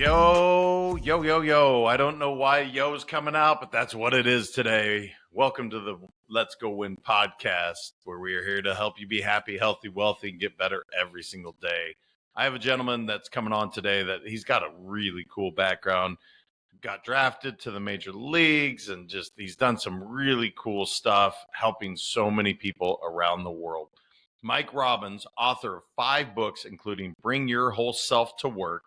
Yo. I don't know why yo's coming out, but that's what it is today. Welcome to the Let's Go Win podcast, where we are here to help you be happy, healthy, wealthy, and get better every single day. I have a gentleman that's coming on today that he's got a really cool background. Got drafted to the major leagues and just he's done some really cool stuff, helping so many people around the world. Mike Robbins, author of 5 books, including Bring Your Whole Self to Work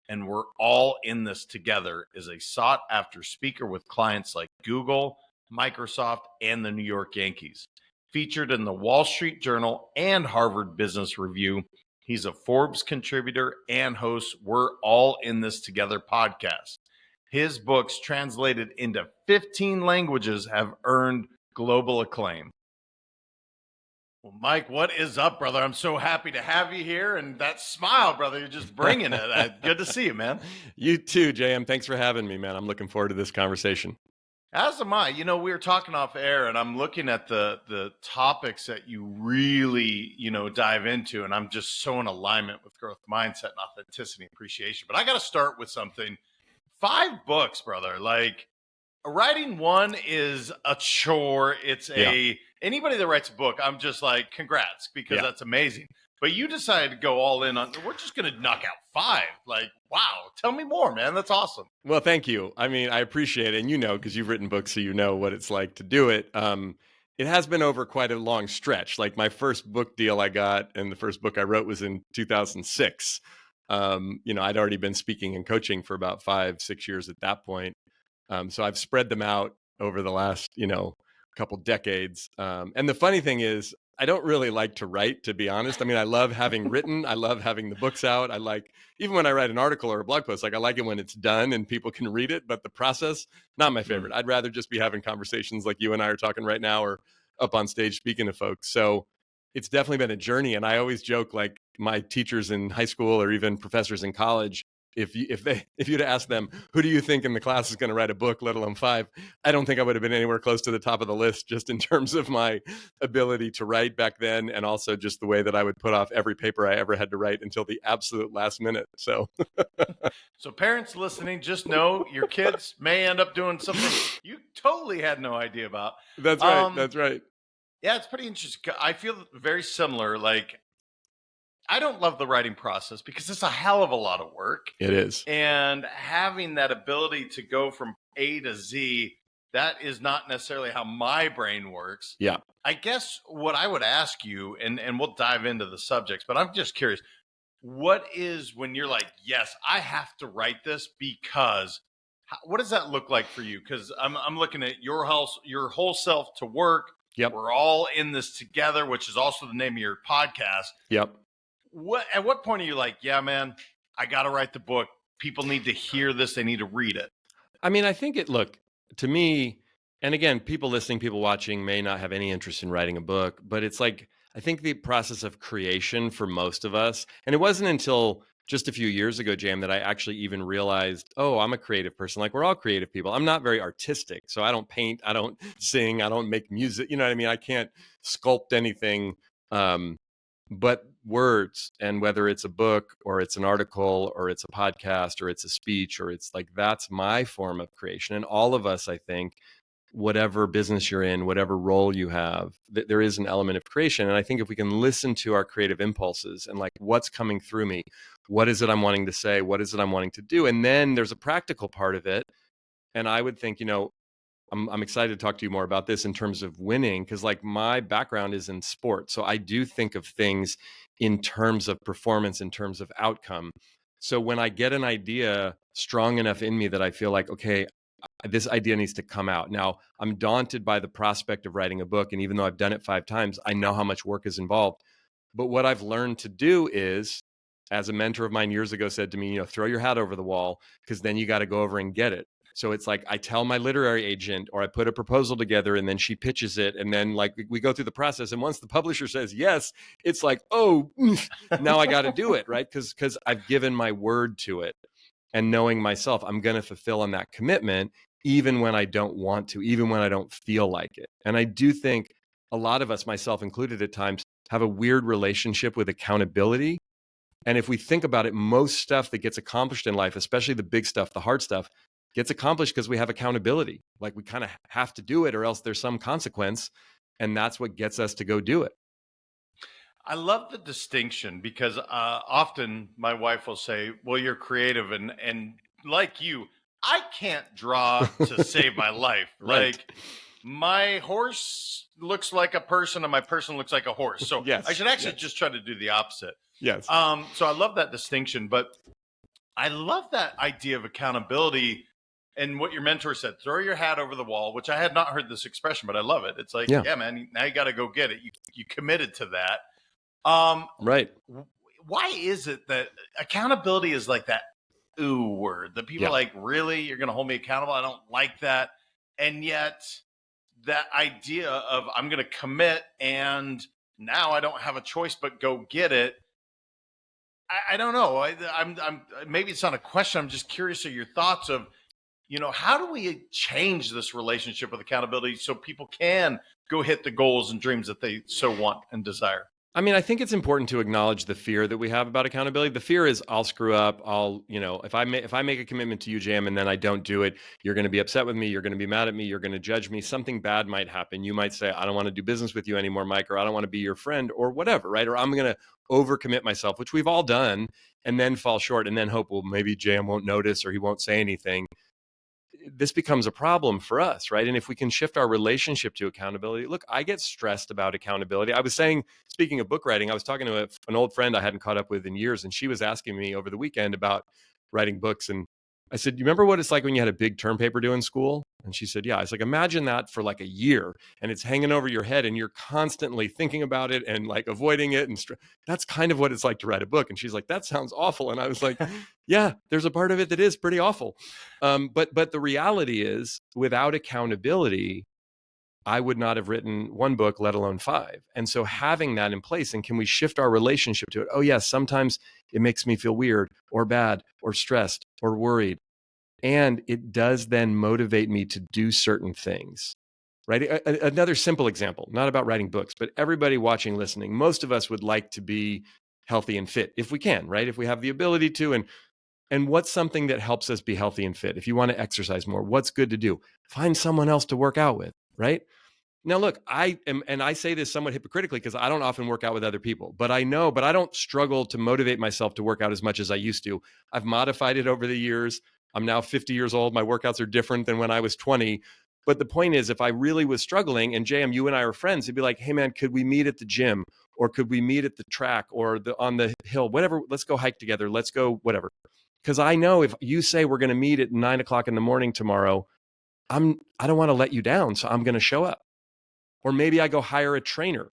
and We're All in This Together, is a sought-after speaker with clients like Google, Microsoft, and the New York Yankees. Featured in the Wall Street Journal and Harvard Business Review, he's a Forbes contributor and hosts We're All in This Together podcast. His books, translated into 15 languages, have earned global acclaim. Well, Mike, what is up, brother? I'm so happy to have you here. And that smile, brother, you're just bringing it. Good to see you, man. You too, JM. Thanks for having me, man. I'm looking forward to this conversation. As am I. You know, we were talking off air, and I'm looking at the topics that you really, dive into. And I'm just so in alignment with growth mindset and authenticity and appreciation. But I got to start with something. 5 books, brother. Like, writing one is a chore. It's anybody that writes a book, I'm just like, congrats, because that's amazing. But you decided to go all in on, we're just going to knock out 5. Like, wow. Tell me more, man. That's awesome. Well, thank you. I mean, I appreciate it. And because you've written books, so you know what it's like to do it. It has been over quite a long stretch. Like, my first book deal I got and the first book I wrote was in 2006. I'd already been speaking and coaching for about 5-6 years at that point. So I've spread them out over the last, couple decades. And the funny thing is, I don't really like to write, to be honest. I mean, I love having written. I love having the books out. I like, even when I write an article or a blog post, like, I like it when it's done and people can read it. But the process, not my favorite. I'd rather just be having conversations like you and I are talking right now, or up on stage speaking to folks. So it's definitely been a journey. And I always joke, like, my teachers in high school or even professors in college, if you'd asked them, who do you think in the class is going to write a book, let alone 5, I don't think I would have been anywhere close to the top of the list, just in terms of my ability to write back then, and also just the way that I would put off every paper I ever had to write until the absolute last minute. So parents listening, just know your kids may end up doing something you totally had no idea about. That's right. That's right. Yeah, it's pretty interesting. I feel very similar. Like, I don't love the writing process because it's a hell of a lot of work. It is. And having that ability to go from A to Z, that is not necessarily how my brain works. Yeah. I guess what I would ask you, and we'll dive into the subjects, but I'm just curious, what is when you're like, yes, I have to write this because, what does that look like for you? Because I'm looking at your whole self to work. Yep. We're all in this together, which is also the name of your podcast. Yep. At what point are you like, yeah, man, I got to write the book. People need to hear this. They need to read it. I mean, I think look, to me, and again, people listening, people watching may not have any interest in writing a book, but it's like, I think the process of creation for most of us, and it wasn't until just a few years ago, Jam, that I actually even realized, oh, I'm a creative person. Like, we're all creative people. I'm not very artistic. So I don't paint, I don't sing, I don't make music. You know what I mean? I can't sculpt anything. But words, and whether it's a book or it's an article or it's a podcast or it's a speech, or it's like, that's my form of creation. And all of us, I think, whatever business you're in, whatever role you have, there is an element of creation. And I think if we can listen to our creative impulses and, like, what's coming through me, what is it I'm wanting to say? What is it I'm wanting to do? And then there's a practical part of it. And I would think, I'm excited to talk to you more about this in terms of winning, because, like, my background is in sports. So I do think of things in terms of performance, in terms of outcome. So when I get an idea strong enough in me that I feel like, okay, this idea needs to come out. Now, I'm daunted by the prospect of writing a book. And even though I've done it 5 times, I know how much work is involved. But what I've learned to do is, as a mentor of mine years ago said to me, throw your hat over the wall, because then you got to go over and get it. So it's like, I tell my literary agent, or I put a proposal together, and then she pitches it. And then, like, we go through the process. And once the publisher says yes, it's like, oh, now I got to do it, right? Because I've given my word to it. And knowing myself, I'm going to fulfill on that commitment, even when I don't want to, even when I don't feel like it. And I do think a lot of us, myself included at times, have a weird relationship with accountability. And if we think about it, most stuff that gets accomplished in life, especially the big stuff, the hard stuff, gets accomplished because we have accountability. Like we kind of have to do it or else there's some consequence. And that's what gets us to go do it. I love the distinction because often my wife will say, well, you're creative and like you, I can't draw to save my life. Right. Like my horse looks like a person and my person looks like a horse. So Yes. I should actually just try to do the opposite. Yes. So I love that distinction, but I love that idea of accountability and what your mentor said, throw your hat over the wall, which I had not heard this expression, but I love it. It's like, yeah man, now you got to go get it. You committed to that. Right. Why is it that accountability is like that ooh word that people are like, really? You're going to hold me accountable? I don't like that. And yet that idea of I'm going to commit and now I don't have a choice but go get it. I don't know. I'm maybe it's not a question. I'm just curious of your thoughts of, how do we change this relationship with accountability so people can go hit the goals and dreams that they so want and desire? I mean, I think it's important to acknowledge the fear that we have about accountability. The fear is I'll screw up. If I make a commitment to you, Jam, and then I don't do it, you're going to be upset with me. You're going to be mad at me. You're going to judge me. Something bad might happen. You might say, I don't want to do business with you anymore, Mike, or I don't want to be your friend or whatever, right? Or I'm going to overcommit myself, which we've all done, and then fall short and then hope, well, maybe Jam won't notice or he won't say anything. This becomes a problem for us, right? And if we can shift our relationship to accountability, look, I get stressed about accountability. I was saying, speaking of book writing, I was talking to an old friend I hadn't caught up with in years, and she was asking me over the weekend about writing books. And I said, you remember what it's like when you had a big term paper due in school? And she said, yeah. I was like, imagine that for like a year and it's hanging over your head and you're constantly thinking about it and like avoiding it. And that's kind of what it's like to write a book. And she's like, that sounds awful. And I was like, yeah, there's a part of it that is pretty awful. But the reality is, without accountability, I would not have written one book, let alone 5. And so having that in place, and can we shift our relationship to it? Oh, yes, sometimes it makes me feel weird or bad or stressed or worried. And it does then motivate me to do certain things, right? Another simple example, not about writing books, but everybody watching, listening, most of us would like to be healthy and fit if we can, right? If we have the ability to. And what's something that helps us be healthy and fit? If you want to exercise more, what's good to do? Find someone else to work out with, right? Now, look, I say this somewhat hypocritically because I don't often work out with other people, but I don't struggle to motivate myself to work out as much as I used to. I've modified it over the years. I'm now 50 years old. My workouts are different than when I was 20. But the point is, if I really was struggling, and JM, you and I are friends, it'd be like, hey man, could we meet at the gym? Or could we meet at the track or on the hill? Whatever, let's go hike together. Let's go, whatever. Because I know if you say we're going to meet at 9:00 in the morning tomorrow, I don't want to let you down. So I'm going to show up. Or maybe I go hire a trainer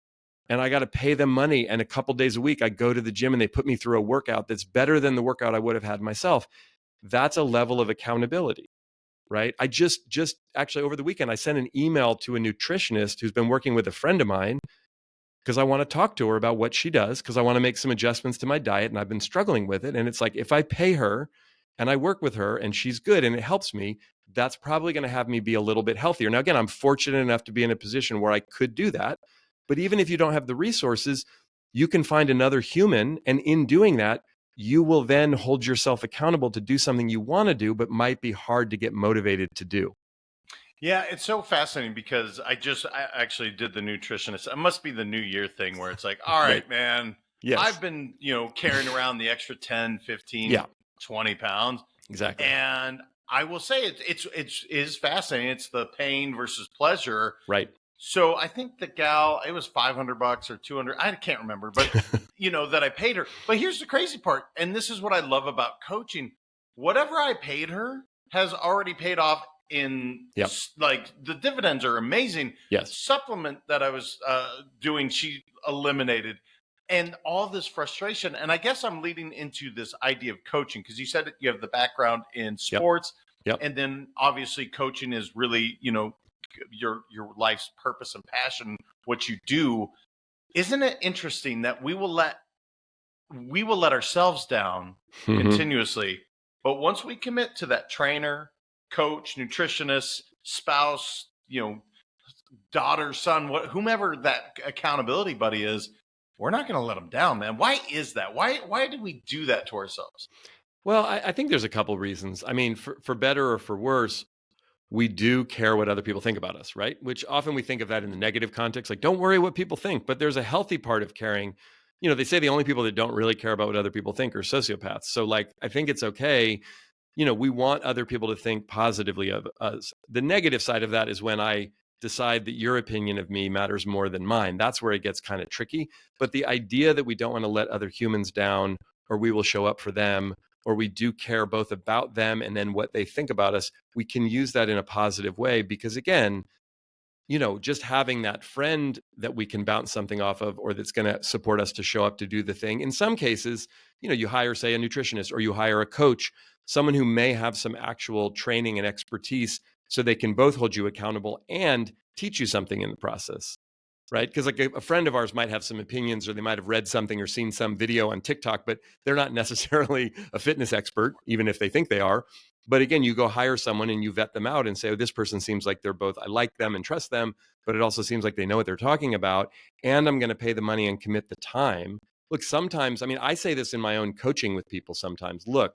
and I got to pay them money. And a couple days a week, I go to the gym and they put me through a workout that's better than the workout I would have had myself. That's a level of accountability, right? I just actually over the weekend, I sent an email to a nutritionist who's been working with a friend of mine because I want to talk to her about what she does, because I want to make some adjustments to my diet and I've been struggling with it. And it's like, if I pay her and I work with her and she's good and it helps me, that's probably going to have me be a little bit healthier. Now, again, I'm fortunate enough to be in a position where I could do that. But even if you don't have the resources, you can find another human. And in doing that, you will then hold yourself accountable to do something you want to do, but might be hard to get motivated to do. Yeah, it's so fascinating because I actually did the nutritionist. It must be the New Year thing where it's like, all right, man, yes. I've been, carrying around the extra 10, 15, 20 pounds. Exactly. And I will say it is fascinating. It's the pain versus pleasure. Right. So I think the gal, it was $500 or 200. I can't remember, but that I paid her. But here's the crazy part. And this is what I love about coaching. Whatever I paid her has already paid off in like the dividends are amazing. Yes. Supplement that I was doing, she eliminated. And all this frustration. And I guess I'm leading into this idea of coaching because you said that you have the background in sports. Yep. And then obviously coaching is really, your life's purpose and passion, what you do. Isn't it interesting that we will let ourselves down continuously, but once we commit to that trainer, coach, nutritionist, spouse, daughter, son, whomever that accountability buddy is, we're not going to let them down, man. Why is that? Why do we do that to ourselves? Well, I think there's a couple reasons. I mean, for better or for worse, we do care what other people think about us, right? Which often we think of that in the negative context, like, don't worry what people think. But there's a healthy part of caring. They say the only people that don't really care about what other people think are sociopaths. So, like, I think it's okay. We want other people to think positively of us. The negative side of that is when I decide that your opinion of me matters more than mine. That's where it gets kind of tricky. But the idea that we don't want to let other humans down, or we will show up for them, or we do care both about them and then what they think about us, we can use that in a positive way. Because again, just having that friend that we can bounce something off of, or that's going to support us to show up to do the thing. In some cases, you hire, say, a nutritionist, or you hire a coach, someone who may have some actual training and expertise, so they can both hold you accountable and teach you something in the process. Right? Because like a friend of ours might have some opinions, or they might have read something or seen some video on TikTok, but they're not necessarily a fitness expert, even if they think they are. But again, you go hire someone and you vet them out and say, oh, this person seems like they're both, I like them and trust them, but it also seems like they know what they're talking about. And I'm going to pay the money and commit the time. Look, sometimes, I mean, I say this in my own coaching with people sometimes. Look,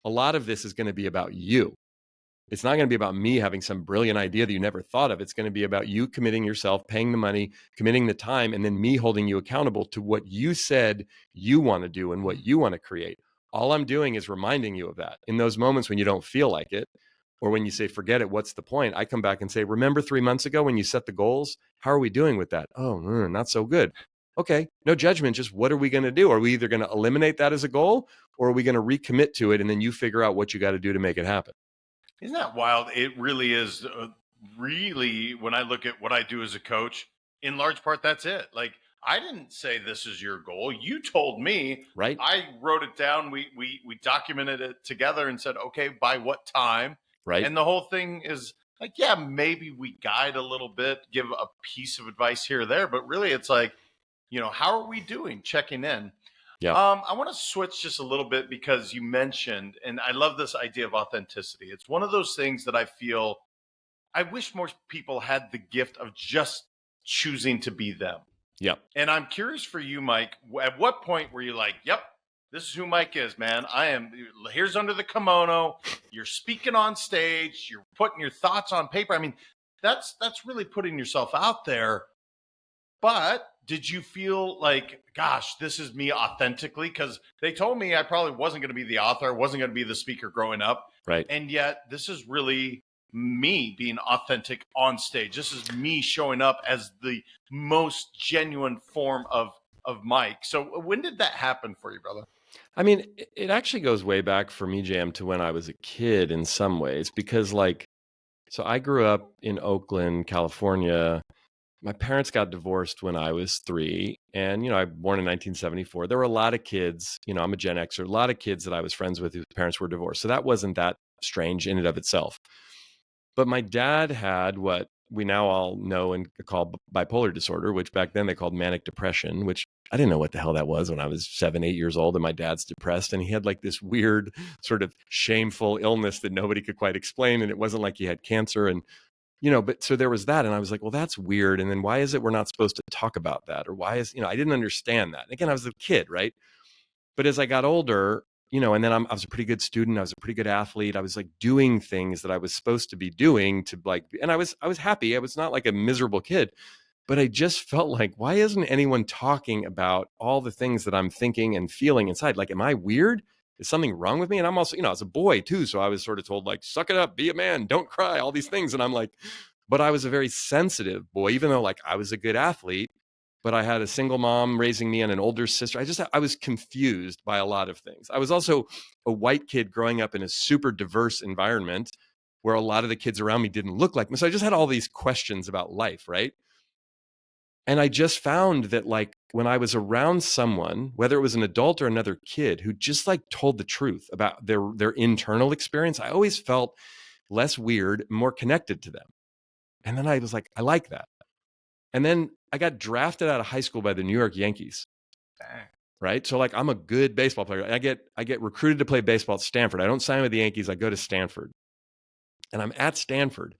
a lot of this is going to be about you. It's not going to be about me having some brilliant idea that you never thought of. It's going to be about you committing yourself, paying the money, committing the time, and then me holding you accountable to what you said you want to do and what you want to create. All I'm doing is reminding you of that. In those moments when you don't feel like it, or when you say, forget it, what's the point? I come back and say, remember 3 months ago when you set the goals? How are we doing with that? Oh, not so good. Okay, no judgment. Just what are we going to do? Are we either going to eliminate that as a goal, or are we going to recommit to it? And then you figure out what you got to do to make it happen. Isn't that wild? It really is. Really, when I look at what I do as a coach, in large part, that's it. Like, I didn't say this is your goal. You told me. Right. I wrote it down. We documented it together and said, okay, by what time? Right. And the whole thing is like, yeah, maybe we guide a little bit, give a piece of advice here or there, but really, it's like, how are we doing? Checking in. Yeah. I want to switch just a little bit because you mentioned, and I love this idea of authenticity. It's one of those things that I feel I wish more people had the gift of just choosing to be them. Yep. And I'm curious for you, Mike, at what point were you like, yep, this is who Mike is, man. Here's under the kimono. You're speaking on stage. You're putting your thoughts on paper. I mean, that's really putting yourself out there. But did you feel like, gosh, this is me authentically? Because they told me I probably wasn't going to be the author, I wasn't going to be the speaker growing up. Right. And yet this is really me being authentic on stage. This is me showing up as the most genuine form of Mike. So when did that happen for you, brother? I mean, it actually goes way back for me, Jam, to when I was a kid in some ways, because so I grew up in Oakland, California. My parents got divorced when I was 3. And, I was born in 1974. There were a lot of kids, I'm a Gen Xer, a lot of kids that I was friends with whose parents were divorced. So that wasn't that strange in and of itself. But my dad had what we now all know and call bipolar disorder, which back then they called manic depression, which I didn't know what the hell that was when I was 7, 8 years old, and my dad's depressed. And he had like this weird sort of shameful illness that nobody could quite explain. And it wasn't like he had cancer. And but so there was that. And I was like, well, that's weird. And then why is it we're not supposed to talk about that? Or why is, I didn't understand that. And again, I was a kid, right? But as I got older, and then I was a pretty good student. I was a pretty good athlete. I was like doing things that I was supposed to be doing and I was happy. I was not like a miserable kid, but I just felt like, why isn't anyone talking about all the things that I'm thinking and feeling inside? Like, am I weird? Is something wrong with me? And I'm also, I was a boy too. So I was sort of told like, suck it up, be a man, don't cry, all these things. And I'm like, but I was a very sensitive boy, even though like I was a good athlete, but I had a single mom raising me and an older sister. I was confused by a lot of things. I was also a white kid growing up in a super diverse environment where a lot of the kids around me didn't look like me. So I just had all these questions about life, right? And I just found that like when I was around someone, whether it was an adult or another kid who just like told the truth about their internal experience, I always felt less weird, more connected to them. And then I was like, I like that. And then I got drafted out of high school by the New York Yankees. Right. So like I'm a good baseball player. I get recruited to play baseball at Stanford. I don't sign with the Yankees. I go to Stanford. And I'm at Stanford.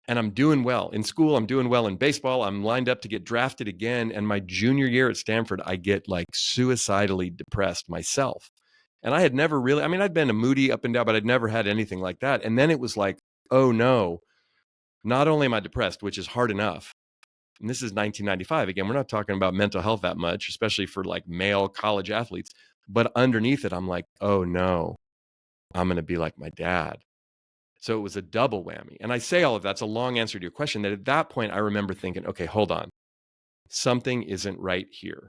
And I'm doing well in school. I'm doing well in baseball. I'm lined up to get drafted again. And my junior year at Stanford, I get like suicidally depressed myself. And I had never really, I mean, I'd been a moody up and down, but I'd never had anything like that. And then it was like, oh no, not only am I depressed, which is hard enough. And this is 1995. Again, we're not talking about mental health that much, especially for like male college athletes. But underneath it, I'm like, oh no, I'm going to be like my dad. So it was a double whammy. And I say all of that's a long answer to your question, that at that point, I remember thinking, okay, hold on. Something isn't right here.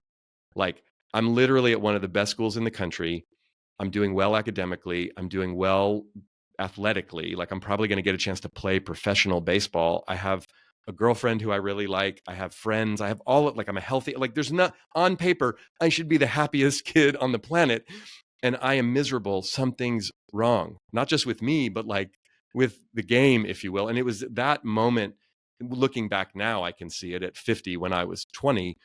Like, I'm literally at one of the best schools in the country. I'm doing well academically. I'm doing well athletically. Like, I'm probably going to get a chance to play professional baseball. I have a girlfriend who I really like. I have friends. I have all of, like, I'm a healthy, like, there's not, on paper, I should be the happiest kid on the planet. And I am miserable. Something's wrong, not just with me, but like with the game, if you will. And it was that moment, looking back now, I can see it at 50 when I was 20.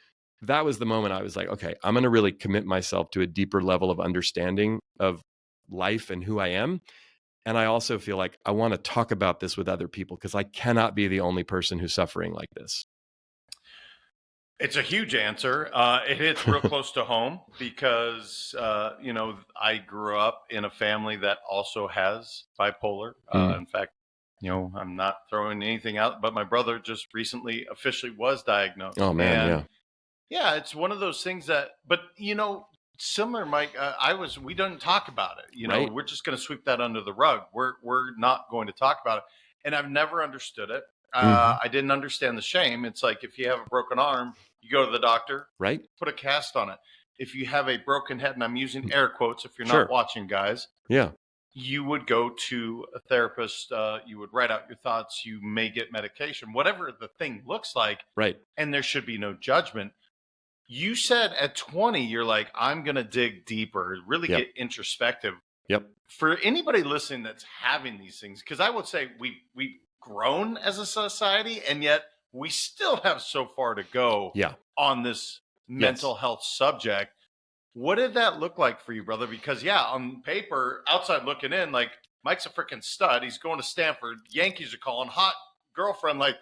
That was the moment I was like, okay, I'm going to really commit myself to a deeper level of understanding of life and who I am. And I also feel like I want to talk about this with other people because I cannot be the only person who's suffering like this. It's a huge answer. It hits real close to home because, I grew up in a family that also has bipolar. In fact, I'm not throwing anything out, but my brother just recently officially was diagnosed. Oh, man. And yeah, it's one of those things that, but similar, Mike, we didn't talk about it. Right. We're just going to sweep that under the rug. We're not going to talk about it. And I've never understood it. I didn't understand the shame. It's like, if you have a broken arm, you go to the doctor, right? Put a cast on it. If you have a broken head, and I'm using air quotes if you're Sure. not watching, guys, Yeah. you would go to a therapist. You would write out your thoughts. You may get medication, whatever the thing looks like. Right. And there should be no judgment. You said at 20, you're like, I'm going to dig deeper, really get introspective. Yep. For anybody listening that's having these things, because I would say we've grown as a society, and yet we still have so far to go on this mental health subject. What did that look like for you, brother? Because on paper, outside looking in, like, Mike's a freaking stud. He's going to Stanford. Yankees are calling, hot girlfriend, like,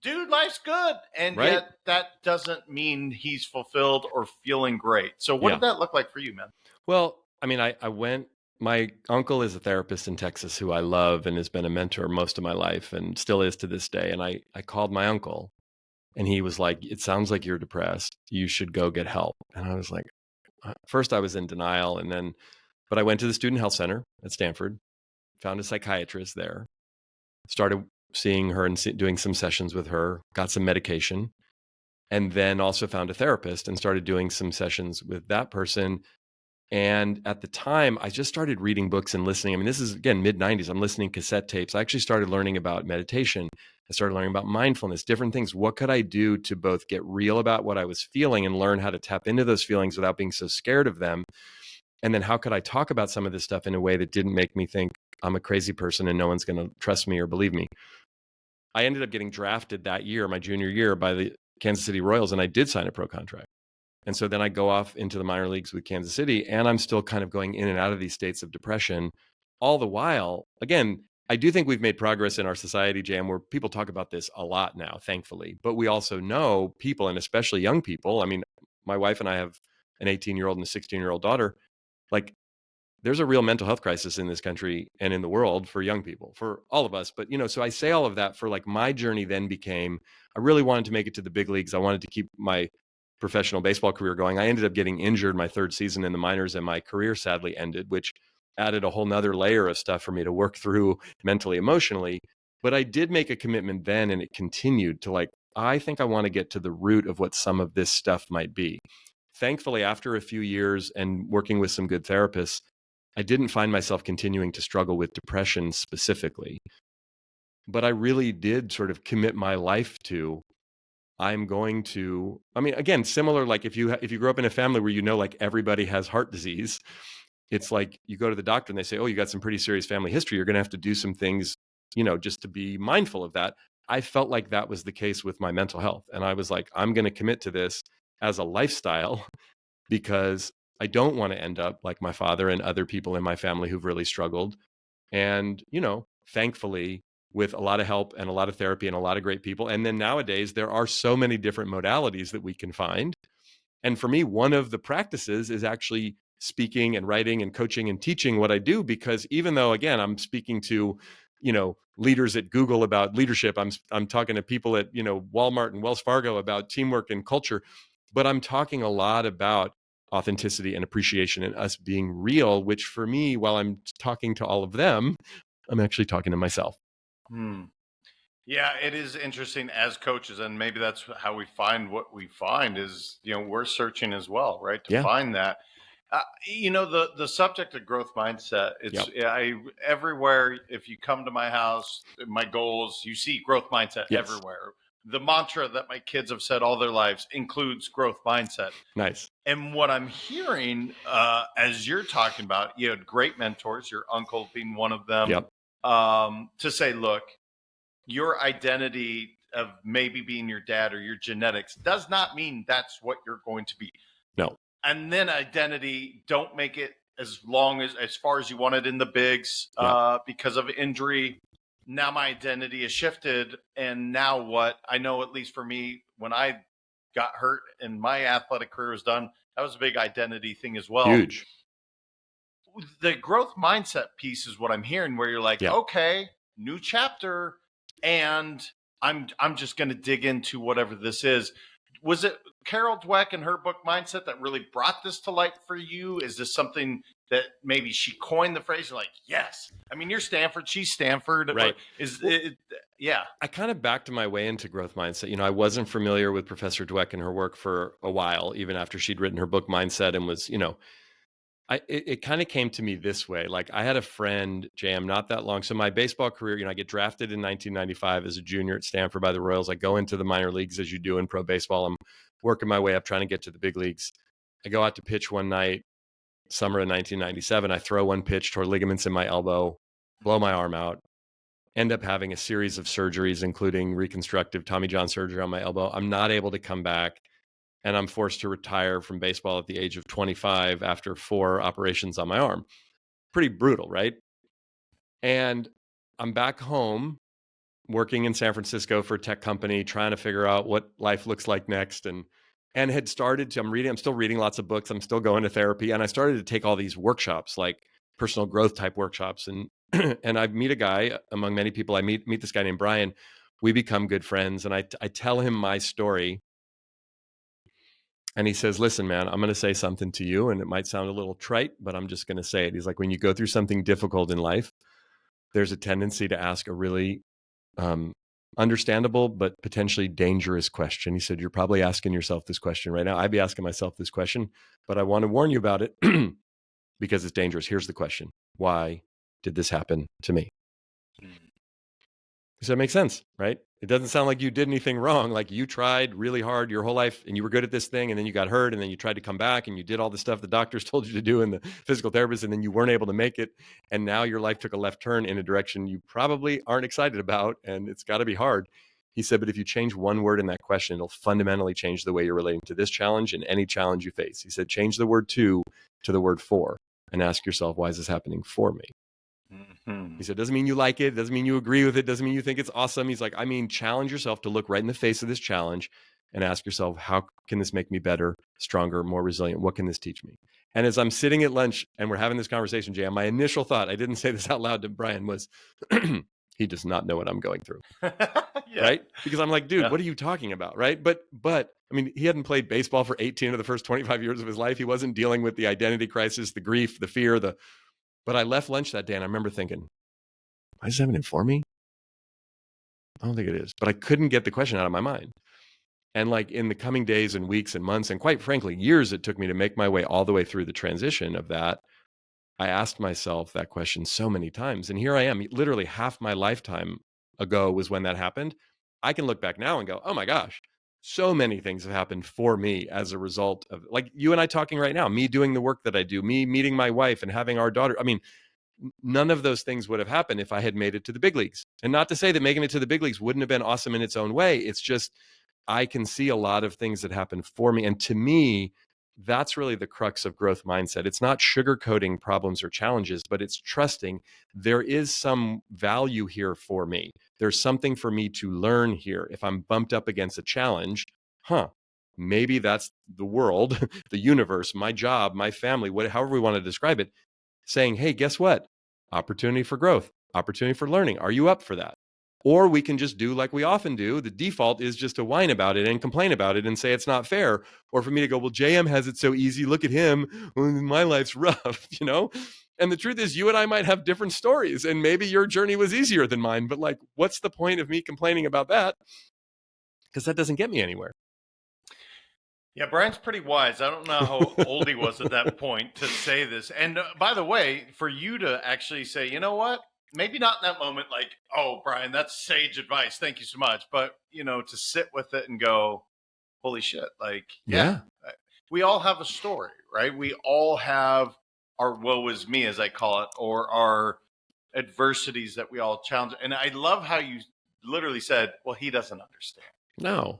dude, life's good. And yet that doesn't mean he's fulfilled or feeling great. So what did that look like for you, man? Well, I mean, I went, my uncle is a therapist in Texas who I love and has been a mentor most of my life and still is to this day. And I called my uncle and he was like, it sounds like you're depressed. You should go get help. And I was like, first I was in denial, but I went to the student health center at Stanford, found a psychiatrist there, started seeing her and doing some sessions with her, got some medication, and then also found a therapist and started doing some sessions with that person. And at the time, I just started reading books and listening. I mean, this is, again, mid-90s. I'm listening cassette tapes. I actually started learning about meditation. I started learning about mindfulness, different things. What could I do to both get real about what I was feeling and learn how to tap into those feelings without being so scared of them? And then how could I talk about some of this stuff in a way that didn't make me think I'm a crazy person and no one's going to trust me or believe me? I ended up getting drafted that year, my junior year, by the Kansas City Royals, and I did sign a pro contract. And so then I go off into the minor leagues with Kansas City, and I'm still kind of going in and out of these states of depression. All the while, again, I do think we've made progress in our society, Jam, where people talk about this a lot now, thankfully. But we also know people, and especially young people. I mean, my wife and I have an 18-year-old and a 16-year-old daughter. Like, there's a real mental health crisis in this country and in the world for young people, for all of us. But, so I say all of that for, like, my journey then became, I really wanted to make it to the big leagues. I wanted to keep my professional baseball career going. I ended up getting injured my third season in the minors, and my career sadly ended, which added a whole nother layer of stuff for me to work through mentally, emotionally. But I did make a commitment then, and it continued to, like, I think I want to get to the root of what some of this stuff might be. Thankfully, after a few years and working with some good therapists, I didn't find myself continuing to struggle with depression specifically. But I really did sort of commit my life to, I'm going to, I mean, again, similar, like if you grow up in a family where like everybody has heart disease, it's like you go to the doctor and they say, oh, you got some pretty serious family history. You're going to have to do some things, just to be mindful of that. I felt like that was the case with my mental health. And I was like, I'm going to commit to this as a lifestyle because I don't want to end up like my father and other people in my family who've really struggled. And, thankfully, with a lot of help and a lot of therapy and a lot of great people. And then nowadays, there are so many different modalities that we can find. And for me, one of the practices is actually speaking and writing and coaching and teaching what I do, because even though, again, I'm speaking to, leaders at Google about leadership, I'm talking to people at, Walmart and Wells Fargo about teamwork and culture, but I'm talking a lot about authenticity and appreciation and us being real, which for me, while I'm talking to all of them, I'm actually talking to myself. Yeah, it is interesting as coaches, and maybe that's how we find what we find is, we're searching as well, right? To find that. The subject of growth mindset, everywhere, if you come to my house, my goals, you see growth mindset everywhere. The mantra that my kids have said all their lives includes growth mindset. Nice. And what I'm hearing, as you're talking about, you had great mentors, your uncle being one of them, to say, look, your identity of maybe being your dad or your genetics does not mean that's what you're going to be. No. And then identity, don't make it as far as you want it in the bigs because of injury. Now my identity is shifted. And now what? I know, at least for me, when I got hurt and my athletic career was done, that was a big identity thing as well. Huge. The growth mindset piece is what I'm hearing, where you're like, okay, new chapter, and I'm just going to dig into whatever this is. Was it Carol Dweck and her book Mindset that really brought this to light for you? Is this something that maybe she coined the phrase? You're like, yes. I mean, you're Stanford, she's Stanford. Right. I kind of backed my way into growth mindset. I wasn't familiar with Professor Dweck and her work for a while, even after she'd written her book Mindset, and was, it kind of came to me this way. Like, I had a friend, Jam, not that long. So my baseball career, I get drafted in 1995 as a junior at Stanford by the Royals. I go into the minor leagues, as you do in pro baseball. I'm working my way up, trying to get to the big leagues. I go out to pitch one night, summer of 1997. I throw one pitch toward ligaments in my elbow, blow my arm out, end up having a series of surgeries, including reconstructive Tommy John surgery on my elbow. I'm not able to come back. And I'm forced to retire from baseball at the age of 25 after 4 operations on my arm. Pretty brutal, right? And I'm back home working in San Francisco for a tech company, trying to figure out what life looks like next. And had started to, I'm still reading lots of books. I'm still going to therapy. And I started to take all these workshops, like personal growth type workshops. And and I meet a guy, among many people I meet this guy named Brian. We become good friends. And I tell him my story. And he says, listen, man, I'm going to say something to you, and it might sound a little trite, but I'm just going to say it. He's like, when you go through something difficult in life, there's a tendency to ask a really understandable but potentially dangerous question. He said, you're probably asking yourself this question right now. I'd be asking myself this question, but I want to warn you about it because it's dangerous. Here's the question. Why did this happen to me? Does that make sense, right? It doesn't sound like you did anything wrong. Like, you tried really hard your whole life and you were good at this thing, and then you got hurt, and then you tried to come back and you did all the stuff the doctors told you to do and the physical therapist, and then you weren't able to make it. And now your life took a left turn in a direction you probably aren't excited about, and it's got to be hard. He said, but if you change one word in that question, it'll fundamentally change the way you're relating to this challenge and any challenge you face. He said, change the word to the word for, and ask yourself, why is this happening for me? He said, doesn't mean you like it, doesn't mean you agree with it, doesn't mean you think it's awesome. He's like, I mean, challenge yourself to look right in the face of this challenge and ask yourself, how can this make me better, stronger, more resilient? What can this teach me? And as I'm sitting at lunch and we're having this conversation, Jay, my initial thought, I didn't say this out loud to Brian, was he does not know what I'm going through. Right? Because I'm like, dude, what are you talking about? Right. But I mean, he hadn't played baseball for 18 of the first 25 years of his life. He wasn't dealing with the identity crisis, the grief, the fear, but I left lunch that day and I remember thinking, why is this happening for me? I don't think it is. But I couldn't get the question out of my mind. And like, in the coming days and weeks and months, and quite frankly, years it took me to make my way all the way through the transition of that, I asked myself that question so many times. And here I am, literally half my lifetime ago was when that happened. I can look back now and go, oh my gosh, so many things have happened for me as a result of, like, you and I talking right now, me doing the work that I do, me meeting my wife and having our daughter. I mean, none of those things would have happened if I had made it to the big leagues. And not to say that making it to the big leagues wouldn't have been awesome in its own way. It's just, I can see a lot of things that happened for me. And to me, that's really the crux of growth mindset. It's not sugarcoating problems or challenges, but it's trusting there is some value here for me. There's something for me to learn here. If I'm bumped up against a challenge, maybe that's the world, the universe, my job, my family, however we want to describe it, saying, hey, guess what? Opportunity for growth, opportunity for learning. Are you up for that? Or we can just do like we often do. The default is just to whine about it and complain about it and say it's not fair. Or for me to go, well, JM has it so easy. Look at him. My life's rough, And the truth is, you and I might have different stories, and maybe your journey was easier than mine. But like, what's the point of me complaining about that? Because that doesn't get me anywhere. Yeah, Brian's pretty wise. I don't know how old he was at that point to say this. And by the way, for you to actually say, you know what? Maybe not in that moment, like, oh, Brian, that's sage advice. Thank you so much. But, to sit with it and go, holy shit. Like, yeah, we all have a story, right? We all have our woe is me, as I call it, or our adversities that we all challenge. And I love how you literally said, well, he doesn't understand. No.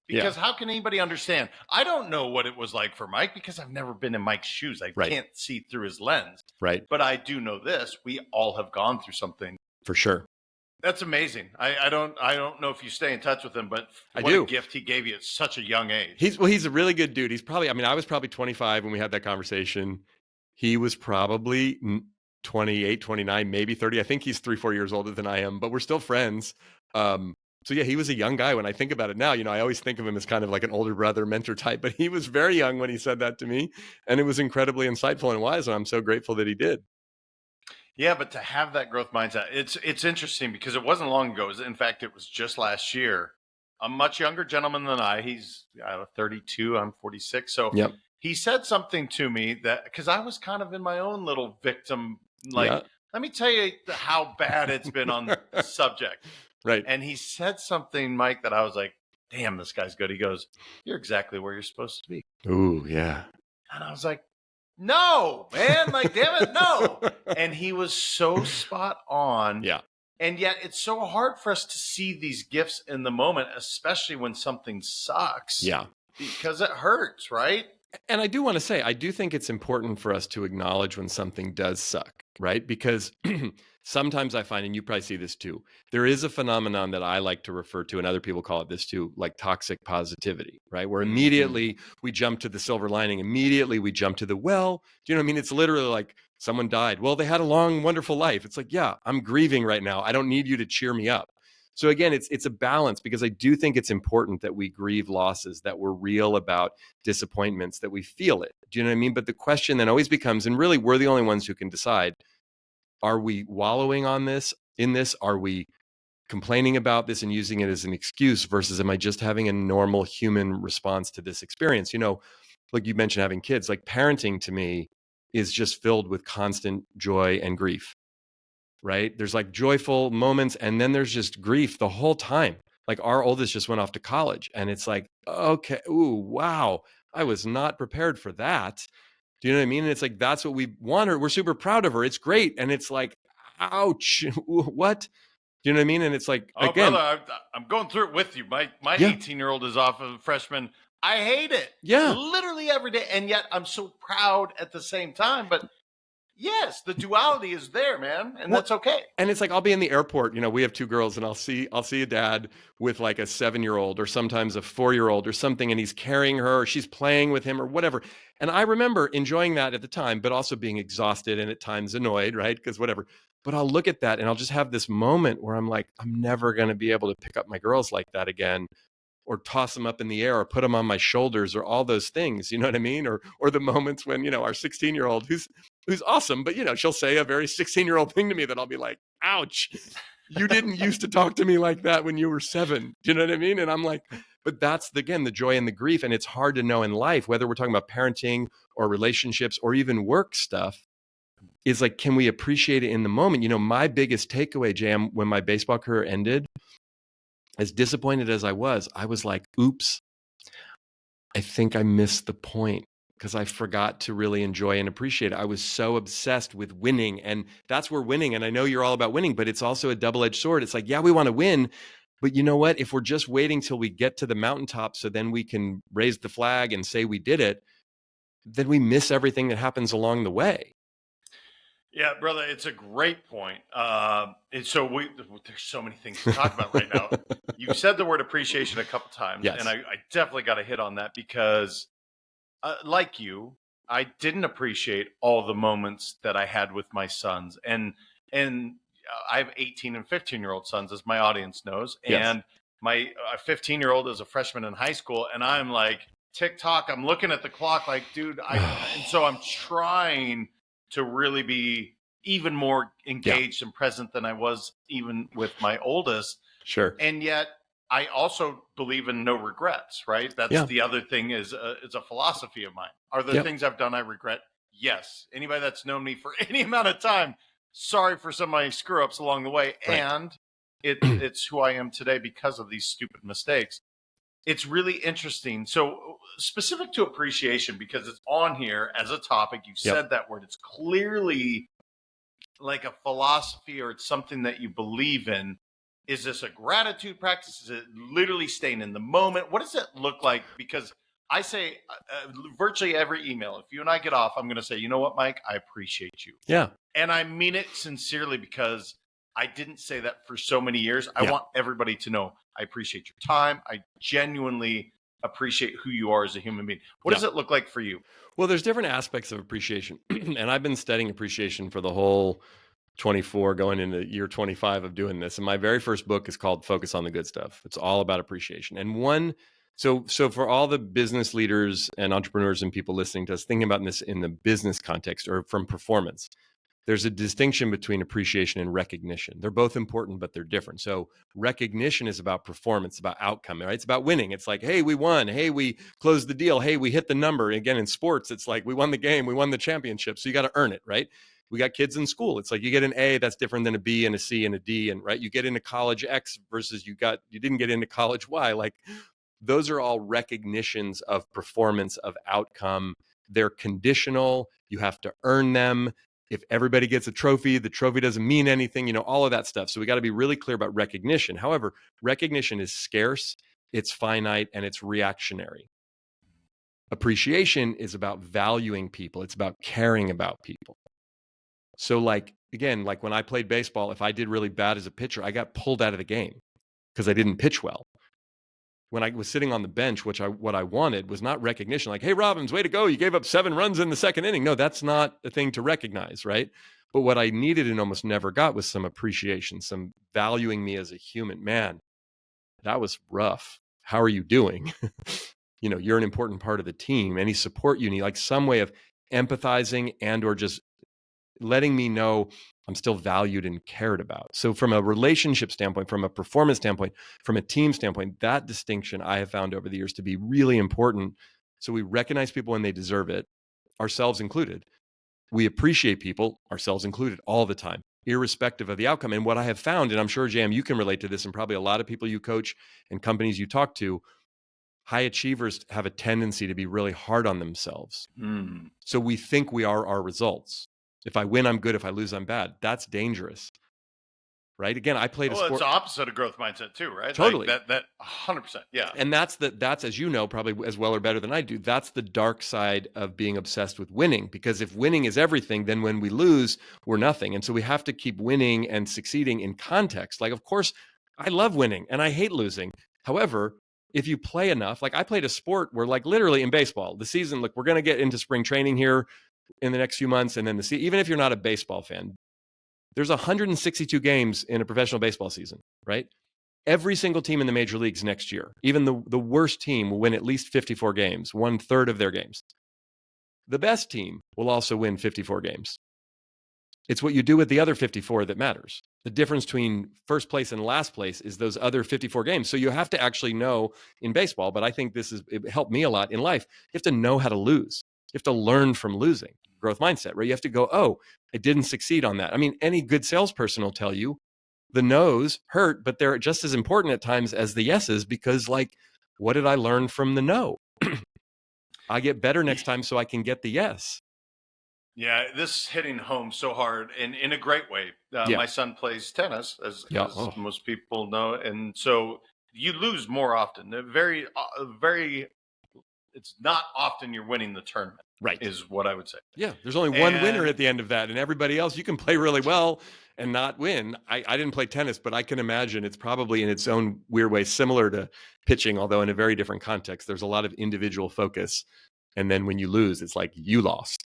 Because how can anybody understand? I don't know what it was like for Mike because I've never been in Mike's shoes. I can't see through his lens. Right. But I do know this. We all have gone through something. For sure. That's amazing. I don't know if you stay in touch with him, but what a gift he gave you at such a young age. He's a really good dude. He's probably, I was probably 25 when we had that conversation. He was probably 28, 29, maybe 30. I think he's 3-4 years older than I am, but we're still friends. So yeah, he was a young guy. When I think about it now, I always think of him as kind of like an older brother, mentor type, but he was very young when he said that to me, and it was incredibly insightful and wise, and I'm so grateful that he did. Yeah, but to have that growth mindset, it's interesting because it wasn't long ago. In fact, it was just last year. A much younger gentleman than I. He's 32, I'm 46. So he said something to me that, because I was kind of in my own little victim, let me tell you how bad it's been on the subject. Right. And he said something, Mike, that I was like, damn, this guy's good. He goes, you're exactly where you're supposed to be. Ooh, yeah. And I was like, no, man, like, damn it, no. And he was so spot on. Yeah. And yet it's so hard for us to see these gifts in the moment, especially when something sucks. Yeah. Because it hurts, right? And I do want to say, I do think it's important for us to acknowledge when something does suck, right? Because sometimes I find, and you probably see this too, there is a phenomenon that I like to refer to, and other people call it this too, like toxic positivity, right? Where immediately we jump to the silver lining, immediately we jump to the, well, do you know what I mean? It's literally like someone died. Well, they had a long, wonderful life. It's like, yeah, I'm grieving right now. I don't need you to cheer me up. So again, it's a balance, because I do think it's important that we grieve losses, that we're real about disappointments, that we feel it. Do you know what I mean? But the question then always becomes, and really we're the only ones who can decide, are we wallowing in this? Are we complaining about this and using it as an excuse, versus am I just having a normal human response to this experience? Like you mentioned having kids, like parenting to me is just filled with constant joy and grief. Right? There's like joyful moments, and then there's just grief the whole time. Like our oldest just went off to college, and it's like, okay, ooh, wow, I was not prepared for that. Do you know what I mean? And it's like, that's what we want her. We're super proud of her. It's great. And it's like, ouch, what? Do you know what I mean? And it's like, again, brother, I'm going through it with you. My 18-year-old is off of freshman. I hate it. Yeah. Literally every day. And yet I'm so proud at the same time. But yes, the duality is there, man, and that's okay. And it's like, I'll be in the airport, we have 2 girls, and I'll see a dad with like a 7-year-old or sometimes a 4-year-old or something, and he's carrying her, or she's playing with him or whatever. And I remember enjoying that at the time, but also being exhausted and at times annoyed, right? Because whatever. But I'll look at that and I'll just have this moment where I'm like, I'm never going to be able to pick up my girls like that again, or toss them up in the air, or put them on my shoulders, or all those things, you know what I mean? Or the moments when, our 16-year-old, who's awesome, but she'll say a very 16-year-old thing to me that I'll be like, ouch, you didn't used to talk to me like that when you were 7. Do you know what I mean? And I'm like, but that's again, the joy and the grief. And it's hard to know in life, whether we're talking about parenting or relationships or even work stuff, is like, can we appreciate it in the moment? My biggest takeaway, Jam, when my baseball career ended, as disappointed as I was like, oops, I think I missed the point, because I forgot to really enjoy and appreciate it. I was so obsessed with winning, and that's where winning, and I know you're all about winning, but it's also a double-edged sword. It's like, yeah, we want to win, but you know what? If we're just waiting till we get to the mountaintop so then we can raise the flag and say we did it, then we miss everything that happens along the way. Yeah, brother, it's a great point. There's so many things to talk about right now. You've said the word appreciation a couple times, Yes. and I definitely got to hit on that because, like you, I didn't appreciate all the moments that I had with my sons, and I have 18 and 15-year-old sons, as my audience knows, Yes. and my 15-year-old is a freshman in high school, and I'm like TikTok. I'm looking at the clock, like, dude, and so I'm trying to really be even more engaged and present than I was even with my oldest. Sure. And yet I also believe in no regrets, right? That's the other thing is a philosophy of mine. Are there things I've done I regret? Yes. Anybody that's known me for any amount of time, sorry for some of my screw ups along the way. Right. And it's who I am today because of these stupid mistakes. It's really interesting. So specific to appreciation, because it's on here as a topic, you said that word. It's clearly like a philosophy, or it's something that you believe in. Is this a gratitude practice? Is it literally staying in the moment? What does it look like? Because I say virtually every email, if you and I get off, I'm going to say, you know what, Mike, I appreciate you. Yeah. And I mean it sincerely, because I didn't say that for so many years. I want everybody to know I appreciate your time. I genuinely appreciate who you are as a human being. What does it look like for you? Well, there's different aspects of appreciation. And I've been studying appreciation for the whole 24 going into year 25 of doing this. And my very first book is called Focus on the Good Stuff. It's all about appreciation. And so for all the business leaders and entrepreneurs and people listening to us, thinking about this in the business context or from performance, there's a distinction between appreciation and recognition. They're both important, but they're different. So recognition is about performance, about outcome, right? It's about winning. It's like, hey, we won. Hey, we closed the deal. Hey, we hit the number. Again, in sports, it's like we won the game. We won the championship. So you got to earn it, right? We got kids in school. It's like you get an A, that's different than a B and a C and a D. And right, you get into college X versus you didn't get into college Y. Like those are all recognitions of performance, of outcome. They're conditional. You have to earn them. If everybody gets a trophy, the trophy doesn't mean anything, all of that stuff. So we got to be really clear about recognition. However, recognition is scarce, it's finite, and it's reactionary. Appreciation is about valuing people. It's about caring about people. So like when I played baseball, if I did really bad as a pitcher, I got pulled out of the game because I didn't pitch well. When I was sitting on the bench, what I wanted was not recognition, like, hey, Robbins, way to go. You gave up 7 runs in the second inning. No, that's not a thing to recognize, right? But what I needed and almost never got was some appreciation, some valuing me as a human. Man, that was rough. How are you doing? You're an important part of the team. Any support you need, like some way of empathizing and or just letting me know I'm still valued and cared about. So from a relationship standpoint, from a performance standpoint, from a team standpoint, that distinction I have found over the years to be really important. So we recognize people when they deserve it, ourselves included. We appreciate people, ourselves included, all the time, irrespective of the outcome. And what I have found, and I'm sure, Jam, you can relate to this, and probably a lot of people you coach and companies you talk to, high achievers have a tendency to be really hard on themselves. So we think we are our results. If I win, I'm good. If I lose, I'm bad. That's dangerous, right? Again, I played a sport. It's the opposite of growth mindset too, right? Totally. Like that 100%. Yeah. And that's as you know, probably as well or better than I do, that's the dark side of being obsessed with winning. Because if winning is everything, then when we lose, we're nothing. And so we have to keep winning and succeeding in context. Like, of course, I love winning and I hate losing. However, if you play enough, like I played a sport where like literally in baseball, the season, look, we're going to get into spring training here in the next few months. And then even if you're not a baseball fan, there's 162 games in a professional baseball season, right? Every single team in the major leagues next year, even the worst team will win at least 54 games, 1/3 of their games. The best team will also win 54 games. It's what you do with the other 54 that matters. The difference between first place and last place is those other 54 games. So you have to actually know in baseball, but I think it helped me a lot in life. You have to know how to lose. You have to learn from losing. Growth mindset, right? You have to go, oh, I didn't succeed on that. I mean, any good salesperson will tell you the no's hurt, but they're just as important at times as the yeses, because like, what did I learn from the no? I get better next time so I can get the yes. Yeah, this is hitting home so hard and in a great way. My son plays tennis, as most people know. And so you lose more often. It's not often you're winning the tournament. Right. is what I would say. Yeah. There's only one winner And at the end of that, and everybody else, you can play really well and not win. I didn't play tennis, but I can imagine it's probably in its own weird way similar to pitching, although in a very different context. There's a lot of individual focus. And then when you lose, it's like you lost.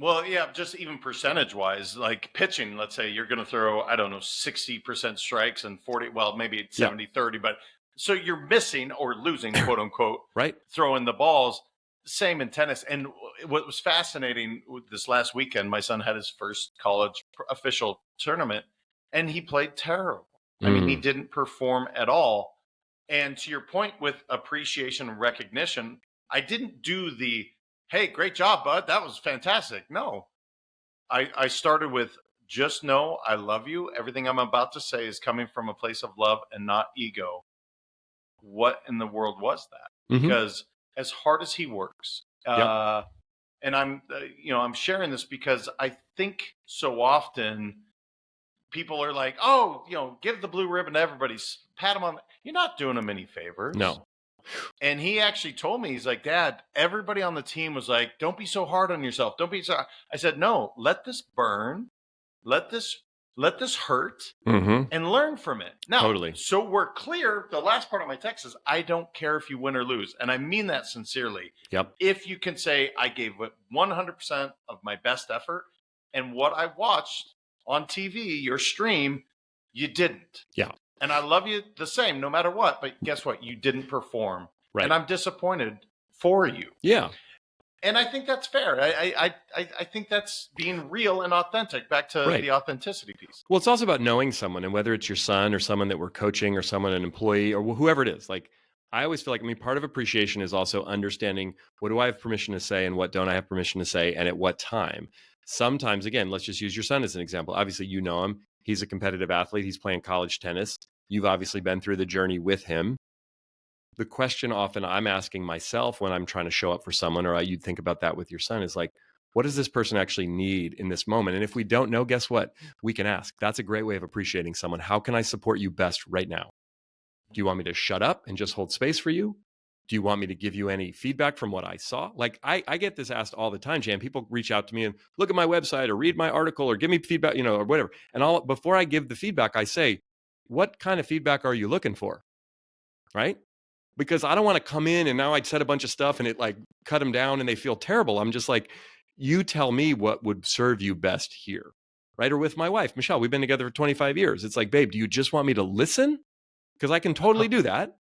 well, yeah, just even percentage wise, like pitching, let's say you're going to throw, I don't know, 60% strikes and 40, well, maybe it's Yeah. 70-30, but so you're missing or losing, quote unquote, Right. throwing the balls. Same in tennis. And what was fascinating this last weekend, my son had his first college official tournament and he played terrible. I mean, he didn't perform at all. And to your point with appreciation and recognition, I didn't do the, hey, great job, bud. That was fantastic. No, I started with just know I love you. Everything I'm about to say is coming from a place of love and not ego. What in the world was that? Mhm. Because as hard as he works, Yep. and I'm sharing this because I think so often people are like, oh, give the blue ribbon to everybody, pat them on. You're not doing them any favors. No. And he actually told me, he's like, Dad, everybody on the team was like, don't be so hard on yourself. Don't be so. I said, no, let this burn. Let this hurt Mm-hmm. and learn from it. Now, Totally. so we're clear. The last part of my text is, I don't care if you win or lose. And I mean that sincerely. Yep. If you can say, I gave it 100% of my best effort, and what I watched on TV, your stream, you didn't. Yeah. And I love you the same, no matter what. But guess what? You didn't perform. Right. And I'm disappointed for you. Yeah. And I think that's fair. I think that's being real and authentic. Back to Right. the authenticity piece. Well, it's also about knowing someone, and whether it's your son or someone that we're coaching or someone, an employee or whoever it is. Like, I always feel like, part of appreciation is also understanding what do I have permission to say and what don't I have permission to say and at what time. Sometimes, again, let's just use your son as an example. Obviously, you know him. He's a competitive athlete. He's playing college tennis. You've obviously been through the journey with him. The question often I'm asking myself when I'm trying to show up for someone, or you'd think about that with your son, is like, what does this person actually need in this moment? And if we don't know, guess what? We can ask. That's a great way of appreciating someone. How can I support you best right now? Do you want me to shut up and just hold space for you? Do you want me to give you any feedback from what I saw? Like, I get this asked all the time, Jan. People reach out to me and look at my website or read my article or give me feedback, or whatever. And before I give the feedback, I say, what kind of feedback are you looking for? Right? Because I don't want to come in and now I'd said a bunch of stuff and it like cut them down and they feel terrible. I'm just like, you tell me what would serve you best here. Right? Or with my wife, Michelle, we've been together for 25 years. It's like, babe, do you just want me to listen? Because I can totally do that.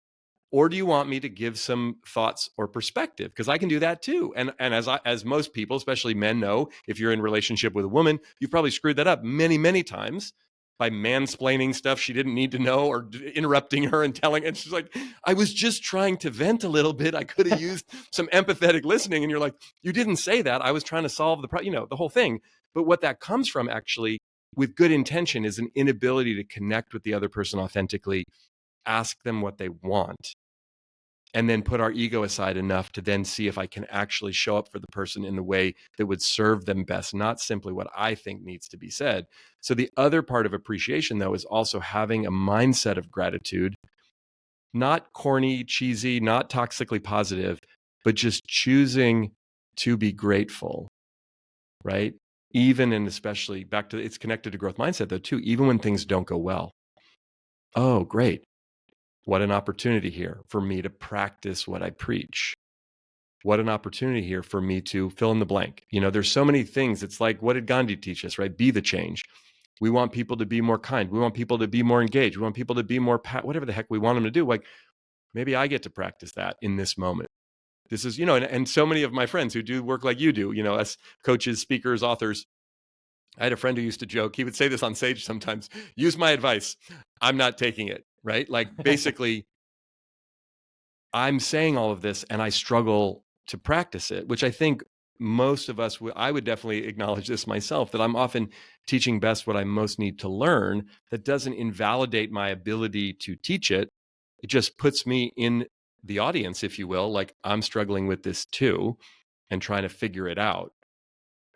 Or do you want me to give some thoughts or perspective? Because I can do that too. And as most people, especially men, know, if you're in a relationship with a woman, you've probably screwed that up many, many times by mansplaining stuff she didn't need to know or interrupting her and telling. And she's like, I was just trying to vent a little bit. I could have used some empathetic listening. And you're like, you didn't say that. I was trying to solve the whole thing. But what that comes from actually with good intention is an inability to connect with the other person authentically, ask them what they want, and then put our ego aside enough to then see if I can actually show up for the person in the way that would serve them best, not simply what I think needs to be said. So the other part of appreciation, though, is also having a mindset of gratitude, not corny, cheesy, not toxically positive, but just choosing to be grateful, right? Even and especially back to, it's connected to growth mindset though, too, even when things don't go well. Oh, great. What an opportunity here for me to practice what I preach. What an opportunity here for me to fill in the blank. There's so many things. It's like, what did Gandhi teach us, right? Be the change. We want people to be more kind. We want people to be more engaged. We want people to be more, whatever the heck we want them to do. Like, maybe I get to practice that in this moment. This is, and so many of my friends who do work like you do, as coaches, speakers, authors. I had a friend who used to joke, he would say this on stage sometimes, use my advice. I'm not taking it. Right? Like, basically, I'm saying all of this and I struggle to practice it, which I think most of us, I would definitely acknowledge this myself, that I'm often teaching best what I most need to learn. That doesn't invalidate my ability to teach it. It just puts me in the audience, if you will, like I'm struggling with this too and trying to figure it out.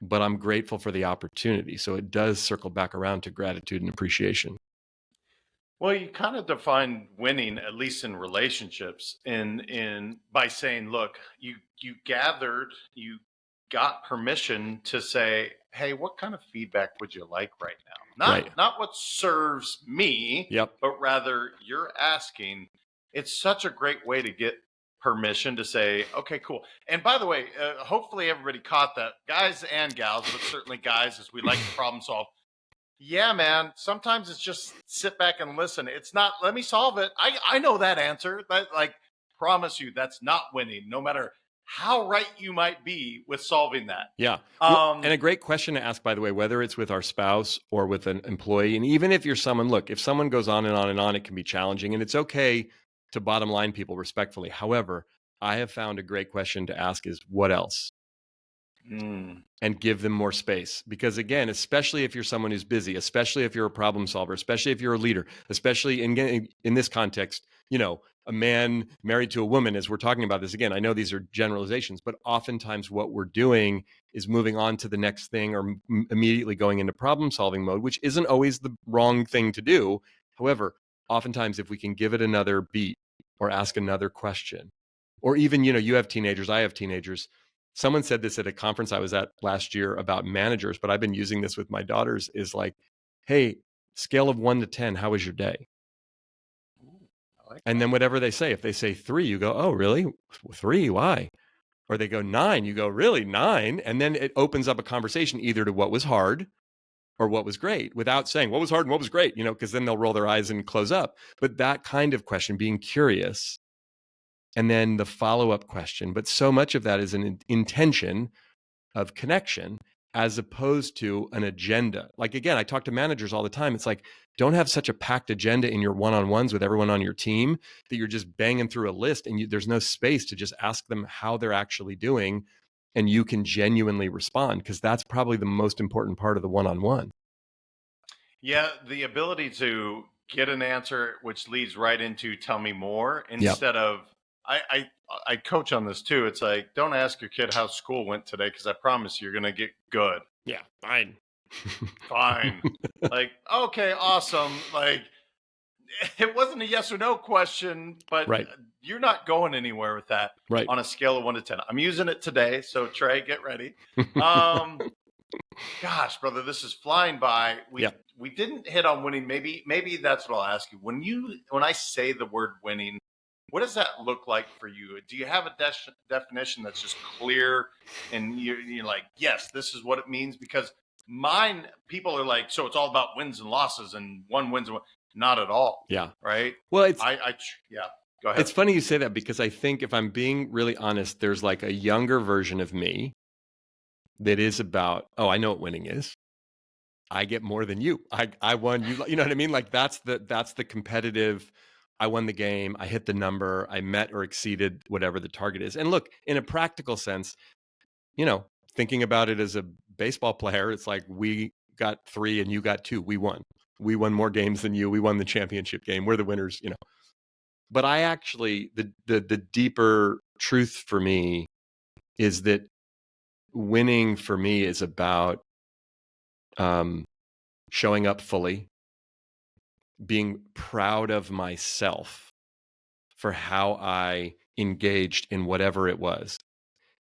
But I'm grateful for the opportunity. So it does circle back around to gratitude and appreciation. Well, you kind of define winning, at least in relationships, in by saying, look, you gathered, you got permission to say, hey, what kind of feedback would you like right now? Not what serves me, Yep. but rather you're asking. It's such a great way to get permission to say, okay, cool. And by the way, hopefully everybody caught that, guys and gals, but certainly guys, as we like to problem solve. Yeah, man. Sometimes it's just sit back and listen. It's not, let me solve it. I know that answer. That, like, promise you, that's not winning, no matter how right you might be with solving that. Yeah. And a great question to ask, by the way, whether it's with our spouse or with an employee. And even if you're someone, look, if someone goes on and on and on, it can be challenging, and it's okay to bottom line people respectfully. However, I have found a great question to ask is, what else? And give them more space. Because again, especially if you're someone who's busy, especially if you're a problem solver, especially if you're a leader, especially in this context, a man married to a woman, as we're talking about this, again, I know these are generalizations, but oftentimes what we're doing is moving on to the next thing or immediately going into problem solving mode, which isn't always the wrong thing to do. However, oftentimes if we can give it another beat or ask another question, or even, you have teenagers, I have teenagers. Someone said this at a conference I was at last year about managers, but I've been using this with my daughters, is like, hey, scale of 1 to 10, how was your day? And then whatever they say, if they say 3, you go, oh, really? 3? Why? Or they go 9, you go, really? 9? And then it opens up a conversation either to what was hard or what was great, without saying what was hard and what was great, because then they'll roll their eyes and close up. But that kind of question, being curious, and then the follow-up question. But so much of that is an intention of connection as opposed to an agenda. Like, again, I talk to managers all the time. It's like, don't have such a packed agenda in your one-on-ones with everyone on your team that you're just banging through a list and there's no space to just ask them how they're actually doing, and you can genuinely respond, because that's probably the most important part of the one-on-one. Yeah, the ability to get an answer which leads right into tell me more instead of, I coach on this too. It's like, don't ask your kid how school went today, because I promise you're going to get good. Yeah, fine. Fine. Like, okay, awesome. Like, it wasn't a yes or no question, but you're not going anywhere with that on a scale of 1 to 10. I'm using it today. So Trey, get ready. Gosh, brother, this is flying by. We didn't hit on winning. Maybe that's what I'll ask you. When I say the word winning, what does that look like for you? Do you have a definition that's just clear and you're like, yes, this is what it means? Because mine, people are like, so it's all about wins and losses and one wins and one. Not at all. Yeah. Right. Well, it's, go ahead. It's funny you say that, because I think, if I'm being really honest, there's like a younger version of me that is about, oh, I know what winning is. I get more than you. I won. You know what I mean? Like, that's the competitive. I won the game. I hit the number. I met or exceeded whatever the target is. And look, in a practical sense, thinking about it as a baseball player, it's like, we got 3 and you got 2. We won. We won more games than you. We won the championship game. We're the winners, But I actually, the deeper truth for me is that winning for me is about showing up fully, being proud of myself for how I engaged in whatever it was.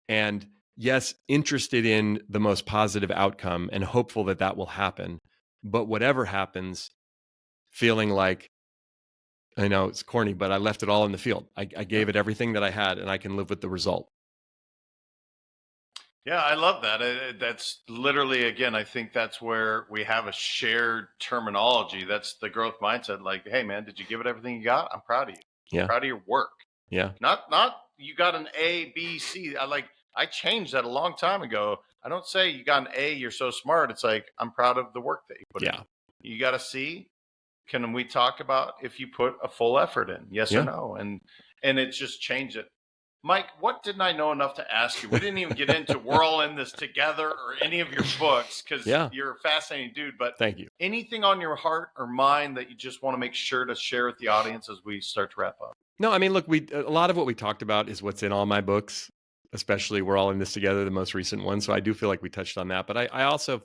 And yes, interested in the most positive outcome and hopeful that that will happen. But whatever happens, feeling like, I know it's corny, but I left it all in the field. I gave it everything that I had, and I can live with the result. Yeah, I love that. That's literally, again, I think that's where we have a shared terminology. That's the growth mindset. Like, hey, man, did you give it everything you got? I'm proud of you. Yeah. I'm proud of your work. Yeah. Not you got an A, B, C. I changed that a long time ago. I don't say you got an A, you're so smart. It's like, I'm proud of the work that you put in. You got a C. Can we talk about if you put a full effort in? Yes or no? And it's just changed it. Mike, what didn't I know enough to ask you? We didn't even get into we're all in this together or any of your books, because you're a fascinating dude. But thank you. Anything on your heart or mind that you just want to make sure to share with the audience as we start to wrap up? No, I mean, look, a lot of what we talked about is what's in all my books, especially We're All in This Together, the most recent one. So I do feel like we touched on that. But I also,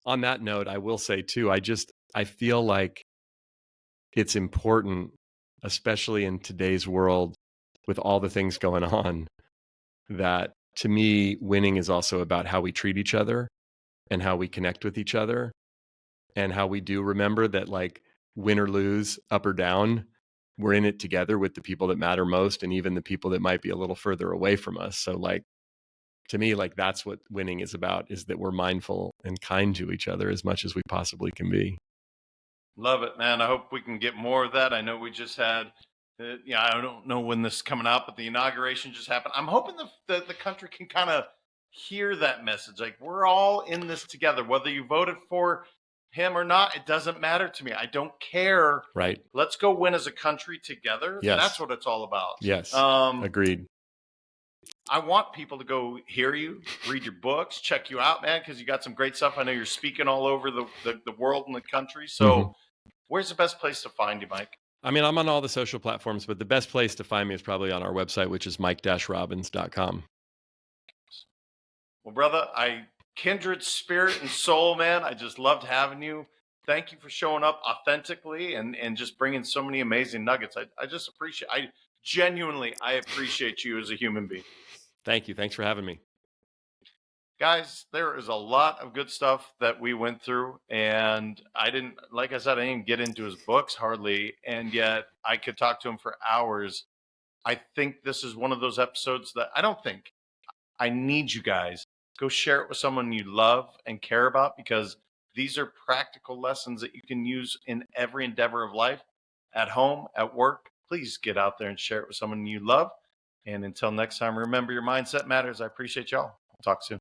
on that note, I will say too, I feel like it's important, especially in today's world with all the things going on, that to me, winning is also about how we treat each other and how we connect with each other and how we do remember that, like, win or lose, up or down, we're in it together with the people that matter most and even the people that might be a little further away from us. So, like, to me, like, that's what winning is about, is that we're mindful and kind to each other as much as we possibly can be. Love it, man. I hope we can get more of that. I know we just had, yeah, I don't know when this is coming out, but the inauguration just happened. I'm hoping the country can kind of hear that message. Like, we're all in this together. Whether you voted for him or not, it doesn't matter to me. I don't care. Right. Let's go win as a country together. Yes. That's what it's all about. Yes. Agreed. I want people to go hear you, read your books, check you out, man, because you got some great stuff. I know you're speaking all over the world and the country. So where's the best place to find you, Mike? I mean, I'm on all the social platforms, but the best place to find me is probably on our website, which is mike-robbins.com. Well, brother, kindred spirit and soul, man. I just loved having you. Thank you for showing up authentically and just bringing so many amazing nuggets. I just appreciate, I appreciate you as a human being. Thank you. Thanks for having me. Guys, there is a lot of good stuff that we went through, and like I said, I didn't get into his books hardly, and yet I could talk to him for hours. I think this is one of those episodes that I need you guys. Go share it with someone you love and care about, because these are practical lessons that you can use in every endeavor of life, at home, at work. Please get out there and share it with someone you love. And until next time, remember, your mindset matters. I appreciate y'all. Talk soon.